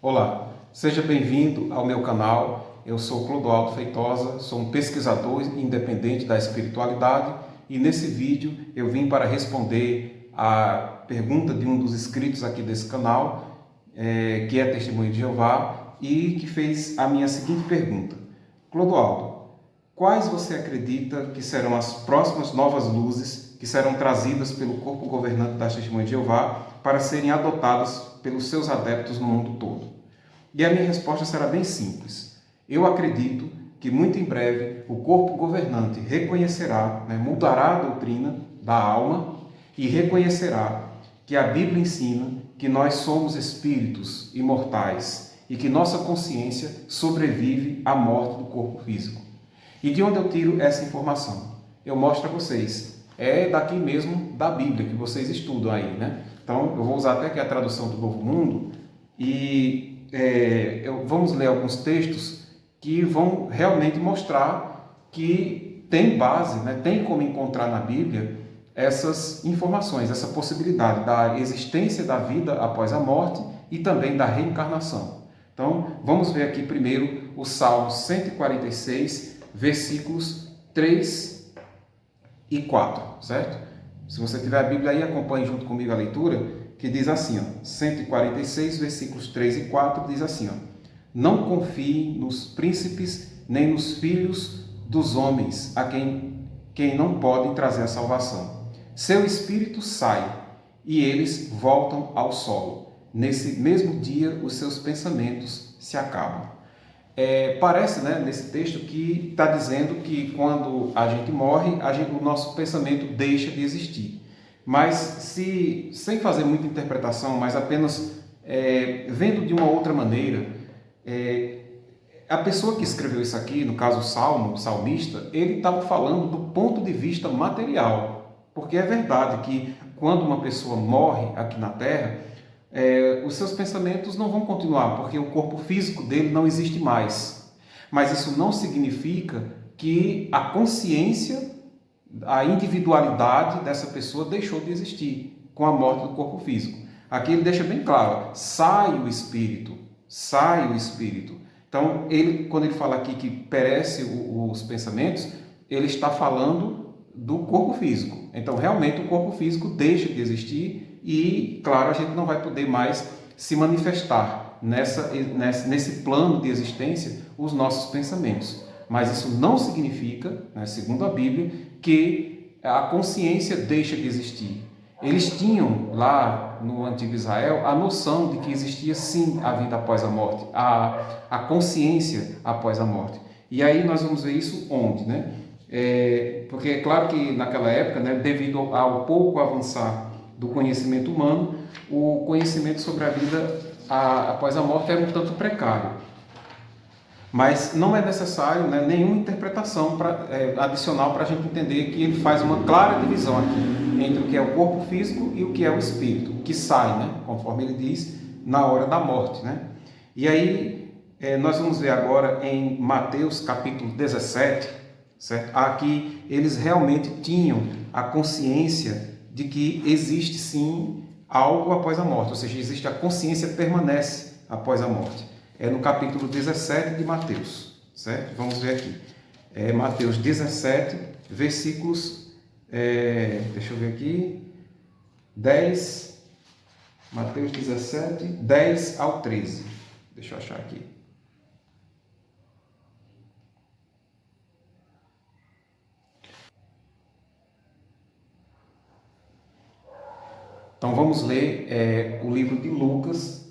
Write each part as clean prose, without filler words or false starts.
Olá, seja bem-vindo ao meu canal. Eu sou Clodoaldo Feitosa, sou um pesquisador independente da espiritualidade e nesse vídeo eu vim para responder a pergunta de um dos inscritos aqui desse canal, que é Testemunho de Jeová, e que fez a minha seguinte pergunta: Clodoaldo, quais você acredita que serão as próximas novas luzes que serão trazidas pelo corpo governante das Testemunhas de Jeová para serem adotadas pelos seus adeptos no mundo todo? E a minha resposta será bem simples. Eu acredito que muito em breve o corpo governante reconhecerá, mudará a doutrina da alma e reconhecerá que a Bíblia ensina que nós somos espíritos imortais e que nossa consciência sobrevive à morte do corpo físico. E de onde eu tiro essa informação? Eu mostro a vocês. É daqui mesmo da Bíblia que vocês estudam aí, né? Então, eu vou usar até aqui a tradução do Novo Mundo e vamos ler alguns textos que vão realmente mostrar que tem base, tem como encontrar na Bíblia essas informações, essa possibilidade da existência da vida após a morte e também da reencarnação. Então, vamos ver aqui primeiro o Salmo 146, versículos 3 e 4, certo? Se você tiver a Bíblia aí, acompanhe junto comigo a leitura, que diz assim, 146, versículos 3 e 4, diz assim, não confiem nos príncipes, nem nos filhos dos homens, a quem não podem trazer a salvação. Seu espírito sai, e eles voltam ao solo. Nesse mesmo dia, os seus pensamentos se acabam. Parece, nesse texto, que está dizendo que quando a gente morre, o nosso pensamento deixa de existir. Mas, sem fazer muita interpretação, mas apenas vendo de uma outra maneira, a pessoa que escreveu isso aqui, no caso o salmista, ele estava falando do ponto de vista material. Porque é verdade que quando uma pessoa morre aqui na Terra, os seus pensamentos não vão continuar, porque o corpo físico dele não existe mais. Mas isso não significa que a consciência, a individualidade dessa pessoa deixou de existir com a morte do corpo físico. Aqui ele deixa bem claro, sai o espírito. Então, quando ele fala aqui que perece os pensamentos, ele está falando do corpo físico. Então, realmente, o corpo físico deixa de existir e, claro, a gente não vai poder mais se manifestar nesse plano de existência os nossos pensamentos. Mas isso não significa, segundo a Bíblia, que a consciência deixa de existir. Eles tinham lá no antigo Israel a noção de que existia sim a vida após a morte, a consciência após a morte. E aí nós vamos ver isso onde, porque é claro que naquela época, devido ao pouco avançar do conhecimento humano, o conhecimento sobre a vida após a morte era um tanto precário. Mas não é necessário nenhuma interpretação adicional para a gente entender que ele faz uma clara divisão aqui entre o que é o corpo físico e o que é o espírito, que sai, conforme ele diz, na hora da morte. E aí nós vamos ver agora em Mateus capítulo 17, certo? Aqui eles realmente tinham a consciência de que existe sim algo após a morte, ou seja, existe a consciência permanece após a morte. É no capítulo 17 de Mateus, certo? Vamos ver aqui. Mateus 17, versículos, deixa eu ver aqui, 10, Mateus 17, 10 ao 13. Deixa eu achar aqui. Então vamos ler o livro de Lucas,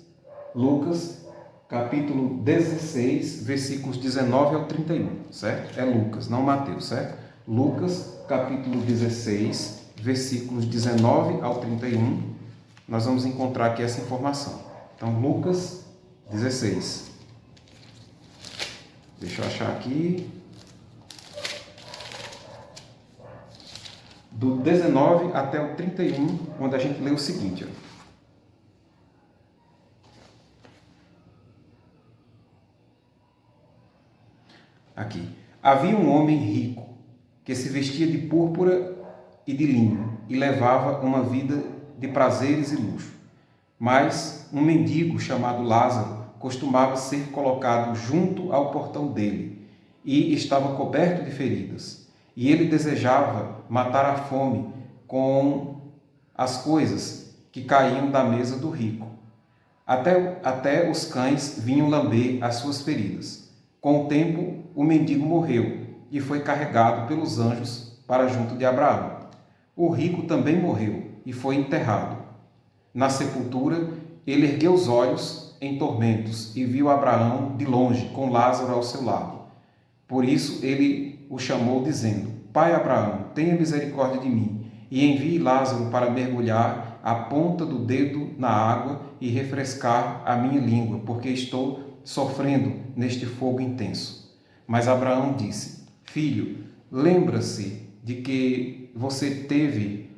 capítulo 16, versículos 19 ao 31, certo? É Lucas, não Mateus, certo? Lucas, capítulo 16, versículos 19 ao 31, nós vamos encontrar aqui essa informação. Então, Lucas 16. Deixa eu achar aqui. Do 19 até o 31, onde a gente lê o seguinte, Aqui. Havia um homem rico que se vestia de púrpura e de linho e levava uma vida de prazeres e luxo. Mas um mendigo chamado Lázaro costumava ser colocado junto ao portão dele e estava coberto de feridas. E ele desejava matar a fome com as coisas que caíam da mesa do rico. Até os cães vinham lamber as suas feridas. Com o tempo, o mendigo morreu e foi carregado pelos anjos para junto de Abraão. O rico também morreu e foi enterrado. Na sepultura, ele ergueu os olhos em tormentos e viu Abraão de longe, com Lázaro ao seu lado. Por isso ele o chamou, dizendo: Pai Abraão, tenha misericórdia de mim e envie Lázaro para mergulhar a ponta do dedo na água e refrescar a minha língua, porque estou sofrendo neste fogo intenso. Mas Abraão disse: Filho, lembra-se de que você teve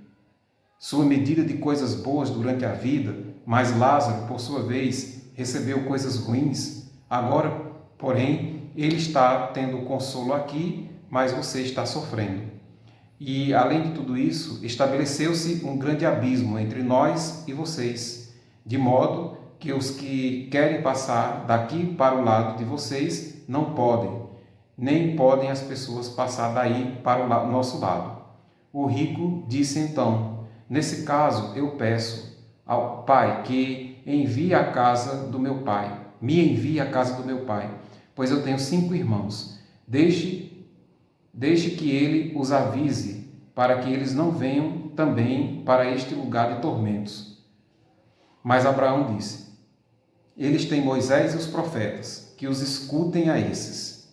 sua medida de coisas boas durante a vida, mas Lázaro, por sua vez, recebeu coisas ruins. Agora, porém, ele está tendo consolo aqui, mas você está sofrendo. E, além de tudo isso, estabeleceu-se um grande abismo entre nós e vocês, de modo que os que querem passar daqui para o lado de vocês não podem, nem podem as pessoas passar daí para o nosso lado. O rico disse então: Nesse caso, eu peço ao Pai que envie a casa do meu pai, me envie à casa do meu pai, pois eu tenho 5 irmãos. Deixe que ele os avise, para que eles não venham também para este lugar de tormentos. Mas Abraão disse: Eles têm Moisés e os profetas, que os escutem a esses.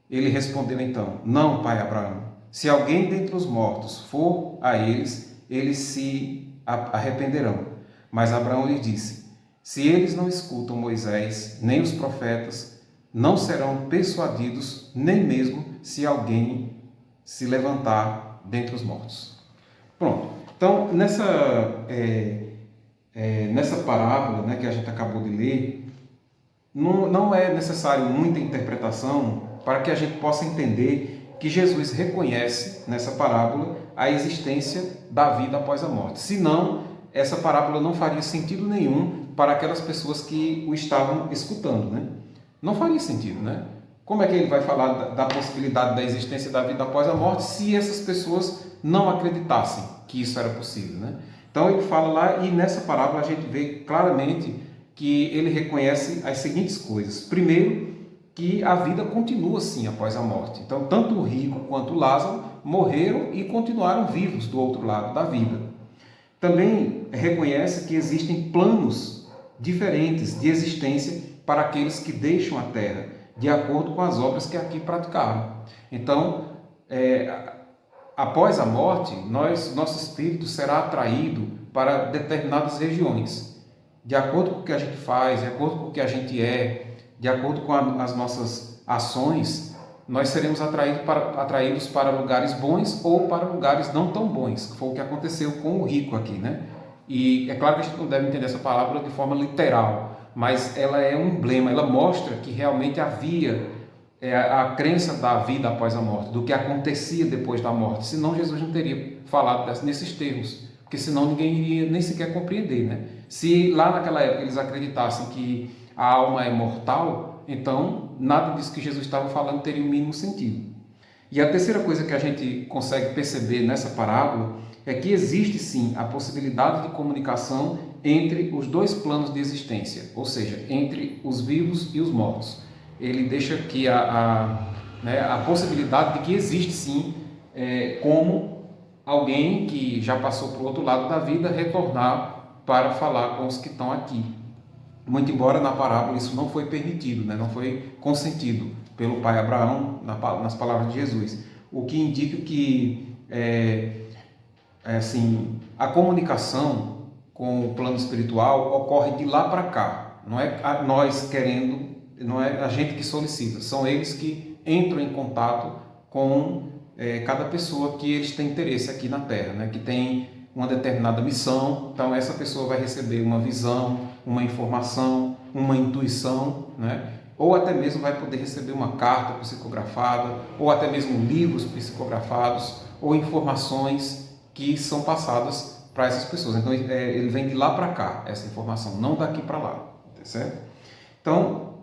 Ele respondeu então: Não, pai Abraão, se alguém dentre os mortos for a eles, eles se arrependerão. Mas Abraão lhe disse: Se eles não escutam Moisés nem os profetas, não serão persuadidos, nem mesmo se alguém se levantar dentre os mortos. Pronto. Então, nessa parábola, né, que a gente acabou de ler, não é necessário muita interpretação para que a gente possa entender que Jesus reconhece nessa parábola a existência da vida após a morte. Senão, essa parábola não faria sentido nenhum para aquelas pessoas que o estavam escutando, né? Não faria sentido, né? Como é que ele vai falar da possibilidade da existência da vida após a morte se essas pessoas não acreditassem que isso era possível, né? Então ele fala lá, e nessa parábola a gente vê claramente que ele reconhece as seguintes coisas. Primeiro, que a vida continua sim após a morte. Então tanto o rico quanto o Lázaro morreram e continuaram vivos do outro lado da vida. Também reconhece que existem planos diferentes de existência para aqueles que deixam a terra, de acordo com as obras que aqui praticaram. Então, após a morte, nosso espírito será atraído para determinadas regiões, de acordo com o que a gente faz, de acordo com o que a gente é, de acordo com as nossas ações, nós seremos atraídos para lugares bons ou para lugares não tão bons, que foi o que aconteceu com o rico aqui, né? E é claro que a gente não deve entender essa palavra de forma literal, mas ela é um emblema, ela mostra que realmente havia a crença da vida após a morte, do que acontecia depois da morte. Senão Jesus não teria falado nesses termos, porque senão ninguém iria nem sequer compreender, né? Se lá naquela época eles acreditassem que a alma é mortal, então nada disso que Jesus estava falando teria o mínimo sentido. E a terceira coisa que a gente consegue perceber nessa parábola é que existe sim a possibilidade de comunicação entre os dois planos de existência, ou seja, entre os vivos e os mortos. Ele deixa aqui a possibilidade de que existe sim como alguém que já passou para o outro lado da vida retornar para falar com os que estão aqui. Muito embora na parábola isso não foi permitido, né? Não foi consentido pelo pai Abraão nas palavras de Jesus, o que indica que a comunicação com o plano espiritual ocorre de lá para cá. Não é nós querendo, não é a gente que solicita, são eles que entram em contato com cada pessoa que eles têm interesse aqui na Terra, né? Que tem uma determinada missão. Então essa pessoa vai receber uma visão, uma informação, uma intuição, né? Ou até mesmo vai poder receber uma carta psicografada, ou até mesmo livros psicografados, ou informações que são passadas para essas pessoas. Então ele vem de lá para cá, essa informação, não daqui para lá, tá certo? Então,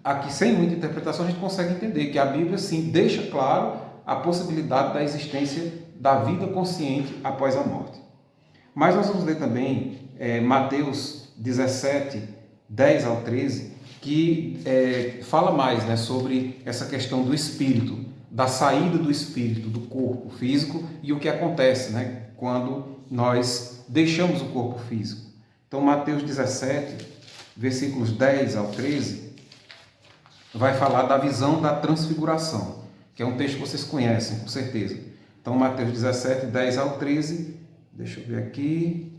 aqui sem muita interpretação a gente consegue entender que a Bíblia sim deixa claro a possibilidade da existência da vida consciente após a morte. Mas nós vamos ler também Mateus 17, 10 ao 13, que fala mais, né, sobre essa questão do espírito, da saída do espírito do corpo físico e o que acontece, né, quando nós deixamos o corpo físico. Então, Mateus 17, versículos 10 ao 13, vai falar da visão da transfiguração, que é um texto que vocês conhecem, com certeza. Então, Mateus 17, 10 ao 13, deixa eu ver aqui,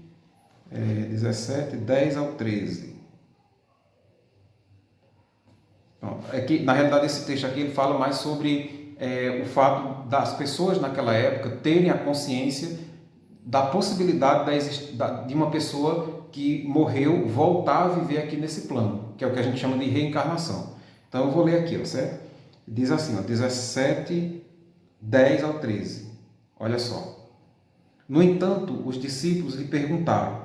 17, 10 ao 13. Pronto. Aqui, na realidade, esse texto aqui ele fala mais sobre o fato das pessoas naquela época terem a consciência da possibilidade de uma pessoa que morreu voltar a viver aqui nesse plano, que é o que a gente chama de reencarnação. Então eu vou ler aqui, certo? Diz assim, 17, 10 ao 13. Olha só. No entanto, os discípulos lhe perguntaram: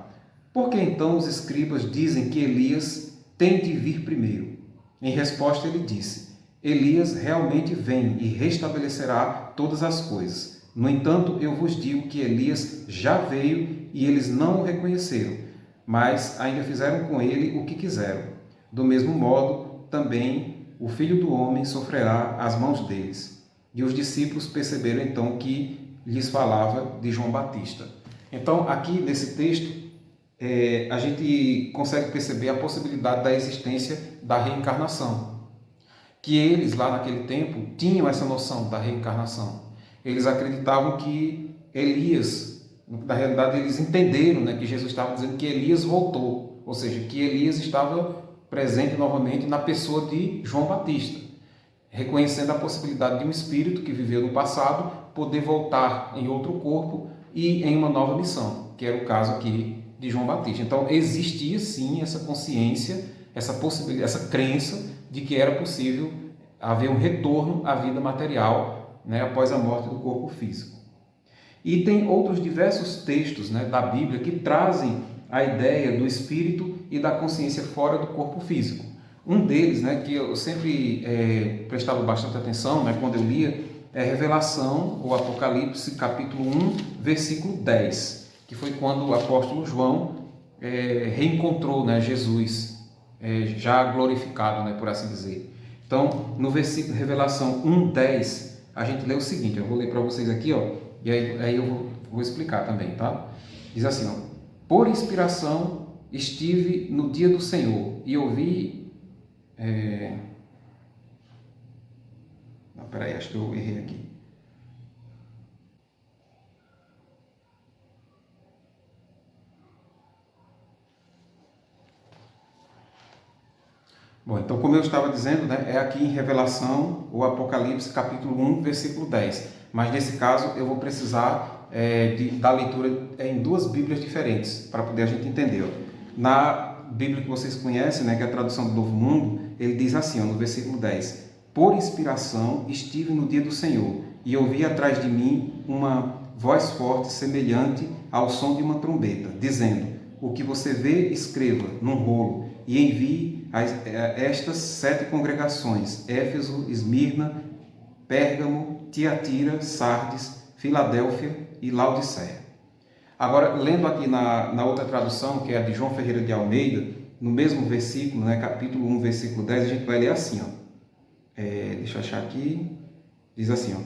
por que então os escribas dizem que Elias tem de vir primeiro? Em resposta ele disse: Elias realmente vem e restabelecerá todas as coisas. No entanto, eu vos digo que Elias já veio e eles não o reconheceram, mas ainda fizeram com ele o que quiseram. Do mesmo modo, também o Filho do Homem sofrerá às mãos deles. E os discípulos perceberam então que lhes falava de João Batista. Então, aqui nesse texto, a gente consegue perceber a possibilidade da existência da reencarnação. Que eles, lá naquele tempo, tinham essa noção da reencarnação. Eles acreditavam que Elias, na realidade eles entenderam, né, que Jesus estava dizendo que Elias voltou, ou seja, que Elias estava presente novamente na pessoa de João Batista, reconhecendo a possibilidade de um espírito que viveu no passado poder voltar em outro corpo e em uma nova missão, que era o caso aqui de João Batista. Então existia sim essa consciência, essa possibilidade, essa crença de que era possível haver um retorno à vida material, né, após a morte do corpo físico. E tem outros diversos textos, né, da Bíblia que trazem a ideia do espírito e da consciência fora do corpo físico. Um deles, né, que eu sempre prestava bastante atenção, né, quando eu lia, é Revelação, ou Apocalipse, capítulo 1, versículo 10, que foi quando o apóstolo João reencontrou, né, Jesus, já glorificado, né, por assim dizer. Então, no versículo Revelação 1:10, a gente lê o seguinte, eu vou ler para vocês aqui, e aí eu vou explicar também, tá? Diz assim, por inspiração estive no dia do Senhor e ouvi... Não, peraí, acho que eu errei aqui. Bom, então como eu estava dizendo, né, é aqui em Revelação, o Apocalipse, capítulo 1, versículo 10. Mas nesse caso eu vou precisar da leitura em duas Bíblias diferentes, para poder a gente entender. Na Bíblia que vocês conhecem, né, que é a tradução do Novo Mundo, ele diz assim, no versículo 10. Por inspiração estive no dia do Senhor, e ouvi atrás de mim uma voz forte semelhante ao som de uma trombeta, dizendo: o que você vê, escreva num rolo, e envie a estas 7 congregações: Éfeso, Esmirna, Pérgamo, Tiatira, Sardes, Filadélfia e Laodiceia. Agora, lendo aqui na outra tradução, que é a de João Ferreira de Almeida, no mesmo versículo, né, capítulo 1, versículo 10, a gente vai ler assim, deixa eu achar aqui, diz assim,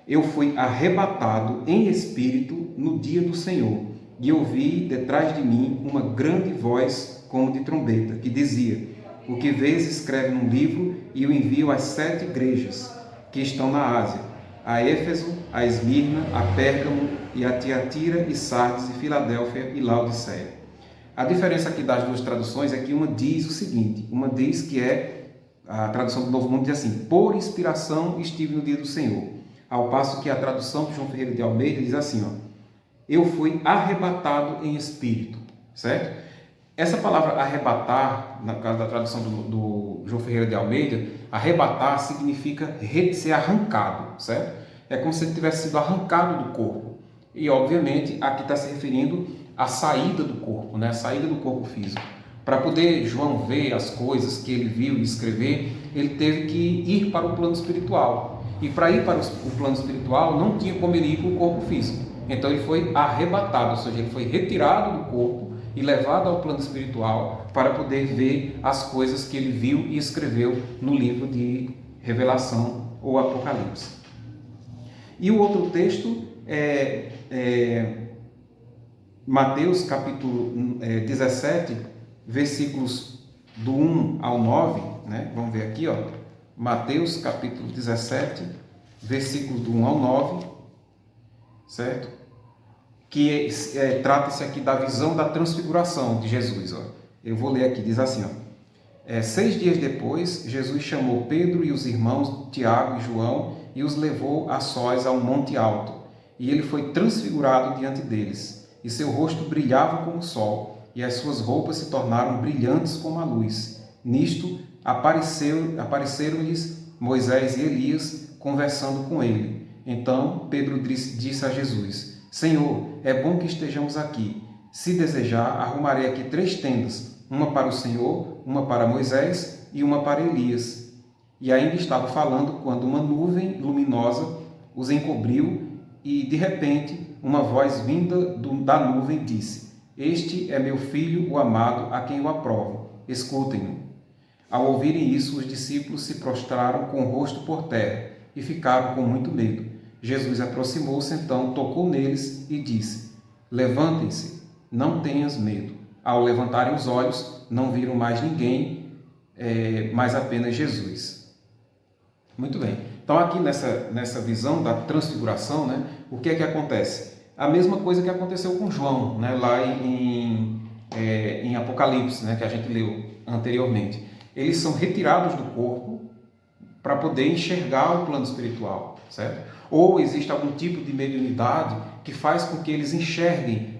eu fui arrebatado em espírito no dia do Senhor, e ouvi detrás de mim uma grande voz como de trombeta, que dizia: o que vês, escreve num livro e o envio às 7 igrejas que estão na Ásia, a Éfeso, a Esmirna, a Pérgamo e a Tiatira e Sardes e Filadélfia e Laodiceia. A diferença aqui das duas traduções é que uma diz o seguinte, uma diz que a tradução do Novo Mundo diz assim: por inspiração estive no dia do Senhor, ao passo que a tradução de João Ferreira de Almeida diz assim, eu fui arrebatado em espírito, certo? Essa palavra arrebatar, no caso da tradução do João Ferreira de Almeida, arrebatar significa ser arrancado, certo? É como se ele tivesse sido arrancado do corpo. E, obviamente, aqui está se referindo à saída do corpo, né? A saída do corpo físico. Para poder João ver as coisas que ele viu e escrever, ele teve que ir para o plano espiritual. E para ir para o plano espiritual, não tinha como ele ir para o corpo físico. Então ele foi arrebatado, ou seja, ele foi retirado do corpo e levado ao plano espiritual para poder ver as coisas que ele viu e escreveu no livro de Revelação ou Apocalipse. E o outro texto é Mateus capítulo 17, versículos do 1 ao 9, né? Vamos ver aqui, ó. Mateus capítulo 17, versículos do 1 ao 9, certo? Que trata-se aqui da visão da transfiguração de Jesus, ó. Eu vou ler aqui, diz assim, ó. 6 dias depois, Jesus chamou Pedro e os irmãos Tiago e João e os levou a sós a um monte alto. E ele foi transfigurado diante deles, e seu rosto brilhava como o sol, e as suas roupas se tornaram brilhantes como a luz. Nisto apareceram-lhes Moisés e Elias conversando com ele. Então Pedro disse a Jesus: Senhor, é bom que estejamos aqui. Se desejar, arrumarei aqui 3 tendas, uma para o Senhor, uma para Moisés e uma para Elias. E ainda estava falando quando uma nuvem luminosa os encobriu e, de repente, uma voz vinda da nuvem disse: Este é meu filho, o amado, a quem eu aprovo. Escutem-no. Ao ouvirem isso, os discípulos se prostraram com o rosto por terra e ficaram com muito medo. Jesus aproximou-se então, tocou neles e disse: Levantem-se, não tenhas medo. Ao levantarem os olhos, não viram mais ninguém, mas apenas Jesus. Muito bem. Então aqui nessa visão da transfiguração, né, o que é que acontece? A mesma coisa que aconteceu com João, né, lá em Apocalipse, né, que a gente leu anteriormente. Eles são retirados do corpo para poder enxergar o plano espiritual, certo? Ou existe algum tipo de mediunidade que faz com que eles enxerguem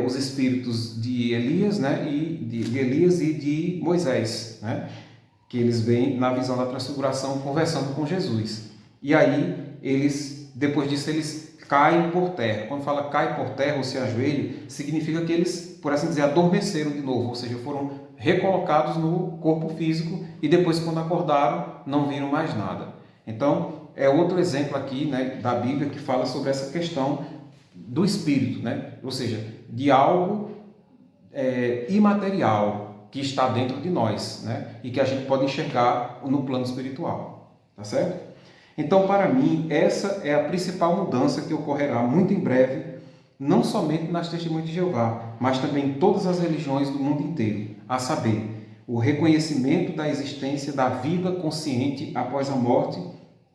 os espíritos de Elias, né, de Elias e de Moisés, né, que eles veem na visão da transfiguração conversando com Jesus. E aí, depois disso, eles caem por terra. Quando fala cai por terra ou se ajoelha, significa que eles, por assim dizer, adormeceram de novo, ou seja, foram recolocados no corpo físico e depois, quando acordaram, não viram mais nada. Então, é outro exemplo aqui, né, da Bíblia que fala sobre essa questão do espírito, né? Ou seja, de algo imaterial que está dentro de nós, né? E que a gente pode enxergar no plano espiritual, tá certo? Então, para mim, essa é a principal mudança que ocorrerá muito em breve, não somente nas Testemunhas de Jeová, mas também em todas as religiões do mundo inteiro, a saber, o reconhecimento da existência da vida consciente após a morte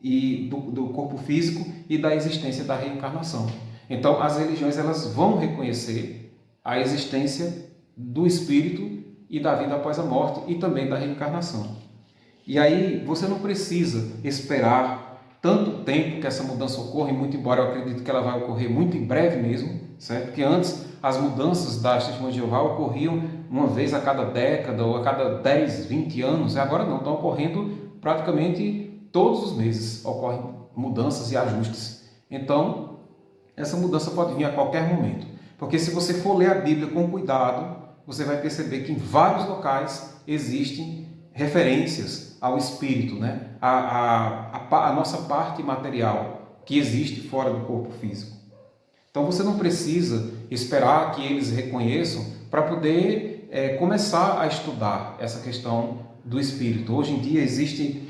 e do corpo físico e da existência da reencarnação. Então, as religiões elas vão reconhecer a existência do espírito e da vida após a morte e também da reencarnação. E aí, você não precisa esperar tanto tempo que essa mudança ocorra, muito embora eu acredito que ela vai ocorrer muito em breve mesmo, certo? Porque antes as mudanças das Testemunhas de Jeová ocorriam uma vez a cada década ou a cada 10, 20 anos, e agora não, estão ocorrendo praticamente todos os meses, ocorrem mudanças e ajustes. Então, essa mudança pode vir a qualquer momento, porque se você for ler a Bíblia com cuidado, você vai perceber que em vários locais existem referências ao espírito, né? a nossa parte material que existe fora do corpo físico. Então você não precisa esperar que eles reconheçam para poder começar a estudar essa questão do espírito. Hoje em dia existem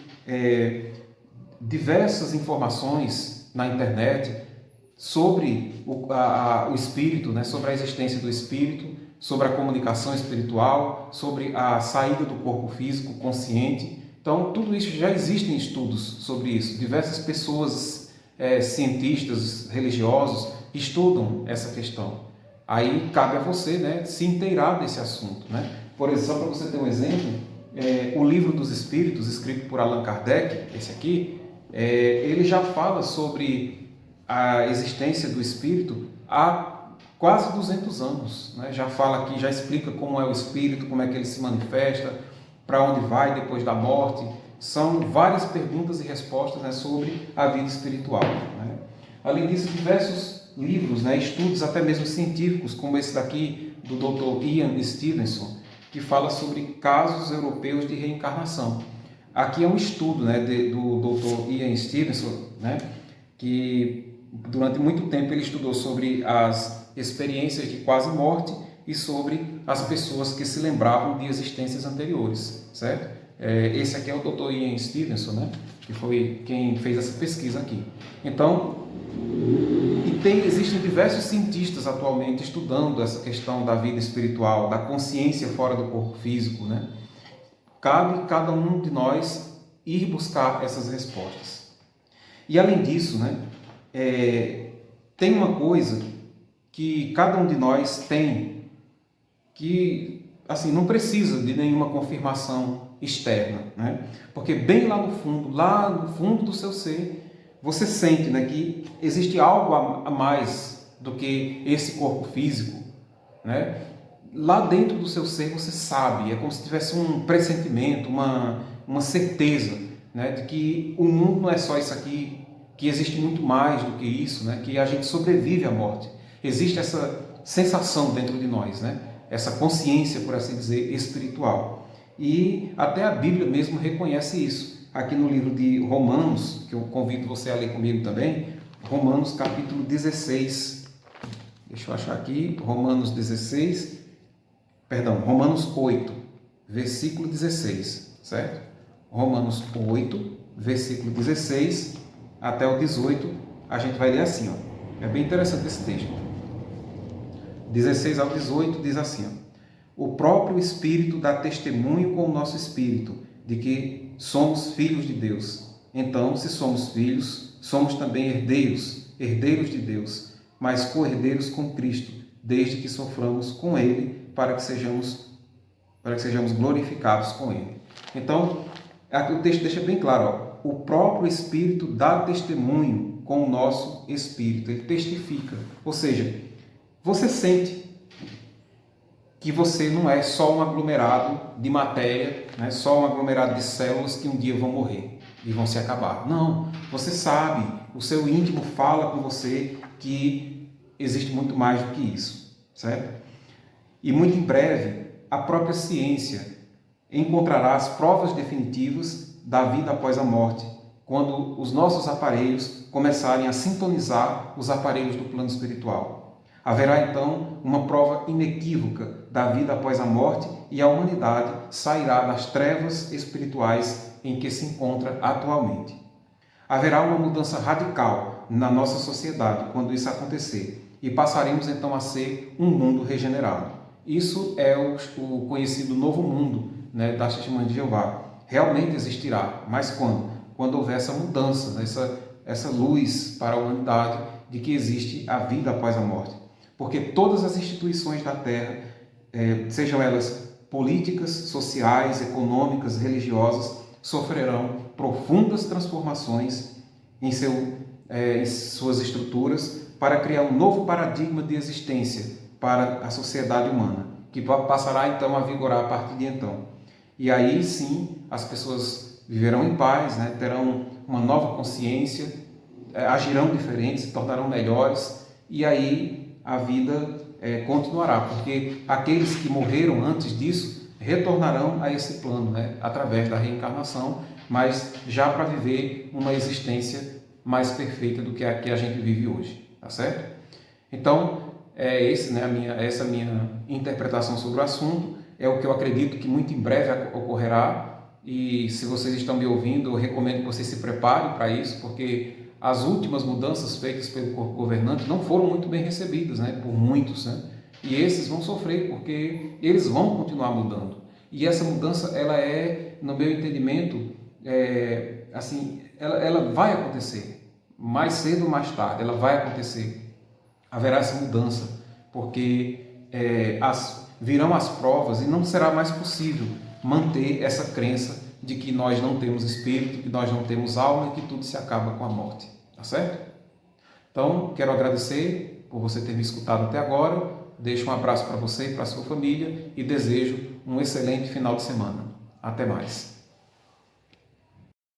diversas informações na internet sobre o espírito, né? Sobre a existência do espírito, sobre a comunicação espiritual, sobre a saída do corpo físico consciente. Então, tudo isso já existem estudos sobre isso. Diversas pessoas, cientistas, religiosos, estudam essa questão. Aí cabe a você, né, se inteirar desse assunto, né? Por exemplo, só para você ter um exemplo, o Livro dos Espíritos, escrito por Allan Kardec, esse aqui, ele já fala sobre a existência do espírito há quase 200 anos, né? Já fala aqui, já explica como é o espírito, como é que ele se manifesta, para onde vai depois da morte. São várias perguntas e respostas, né, sobre a vida espiritual, né? Além disso, diversos livros, né, estudos até mesmo científicos, como esse daqui do Dr. Ian Stevenson, que fala sobre casos europeus de reencarnação. Aqui é um estudo, né, do Dr. Ian Stevenson, né, que durante muito tempo ele estudou sobre as experiências de quase morte e sobre as pessoas que se lembravam de existências anteriores, certo? Esse aqui é o Dr. Ian Stevenson, né, que foi quem fez essa pesquisa aqui. Então, existem diversos cientistas atualmente estudando essa questão da vida espiritual, da consciência fora do corpo físico, né? Cabe cada um de nós ir buscar essas respostas. E além disso, né, tem uma coisa que cada um de nós tem que, assim, não precisa de nenhuma confirmação externa, né? Porque bem lá no fundo do seu ser, você sente, né, que existe algo a mais do que esse corpo físico, né? Lá dentro do seu ser você sabe, é como se tivesse um pressentimento, uma certeza, né, de que o mundo não é só isso aqui, que existe muito mais do que isso, né, que a gente sobrevive à morte. Existe essa sensação dentro de nós, né, essa consciência, por assim dizer, espiritual. E até a Bíblia mesmo reconhece isso. Aqui no livro de Romanos, que eu convido você a ler comigo também, Romanos capítulo 16, deixa eu achar aqui, Romanos 8, versículo 16, certo? Romanos 8, versículo 16 até o 18, a gente vai ler assim, ó. É bem interessante esse texto. 16 ao 18 diz assim, ó. O próprio Espírito dá testemunho com o nosso espírito de que somos filhos de Deus. Então, se somos filhos, somos também herdeiros, herdeiros de Deus, mas co-herdeiros com Cristo, desde que soframos com Ele, para que sejamos glorificados com Ele. Então, aqui o texto deixa bem claro, ó, o próprio Espírito dá testemunho com o nosso espírito, ele testifica. Ou seja, você sente que você não é só um aglomerado de matéria, né? Só um aglomerado de células que um dia vão morrer e vão se acabar. Não, você sabe, o seu íntimo fala com você que existe muito mais do que isso, certo? E muito em breve, a própria ciência encontrará as provas definitivas da vida após a morte, quando os nossos aparelhos começarem a sintonizar os aparelhos do plano espiritual. Haverá então uma prova inequívoca da vida após a morte e a humanidade sairá das trevas espirituais em que se encontra atualmente. Haverá uma mudança radical na nossa sociedade quando isso acontecer e passaremos então a ser um mundo regenerado. Isso é o conhecido novo mundo, né, das Testemunhas de Jeová. Realmente existirá, mas quando? Quando houver essa mudança, essa luz para a humanidade de que existe a vida após a morte. Porque todas as instituições da Terra, sejam elas políticas, sociais, econômicas, religiosas, sofrerão profundas transformações em suas estruturas para criar um novo paradigma de existência para a sociedade humana, que passará então a vigorar a partir de então. E aí sim as pessoas viverão em paz, né? Terão uma nova consciência, agirão diferentes, se tornarão melhores, e aí a vida continuará, porque aqueles que morreram antes disso retornarão a esse plano, né, através da reencarnação, mas já para viver uma existência mais perfeita do que a que a gente vive hoje, tá certo? Então, essa minha interpretação sobre o assunto, é o que eu acredito que muito em breve ocorrerá, e se vocês estão me ouvindo, eu recomendo que vocês se preparem para isso, porque as últimas mudanças feitas pelo corpo governante não foram muito bem recebidas, né, por muitos, né? E esses vão sofrer porque eles vão continuar mudando. E essa mudança, ela no meu entendimento, ela vai acontecer. Mais cedo ou mais tarde, ela vai acontecer. Haverá essa mudança, porque virão as provas e não será mais possível manter essa crença de que nós não temos espírito, que nós não temos alma e que tudo se acaba com a morte, tá certo? Então, quero agradecer por você ter me escutado até agora, deixo um abraço para você e para a sua família e desejo um excelente final de semana. Até mais!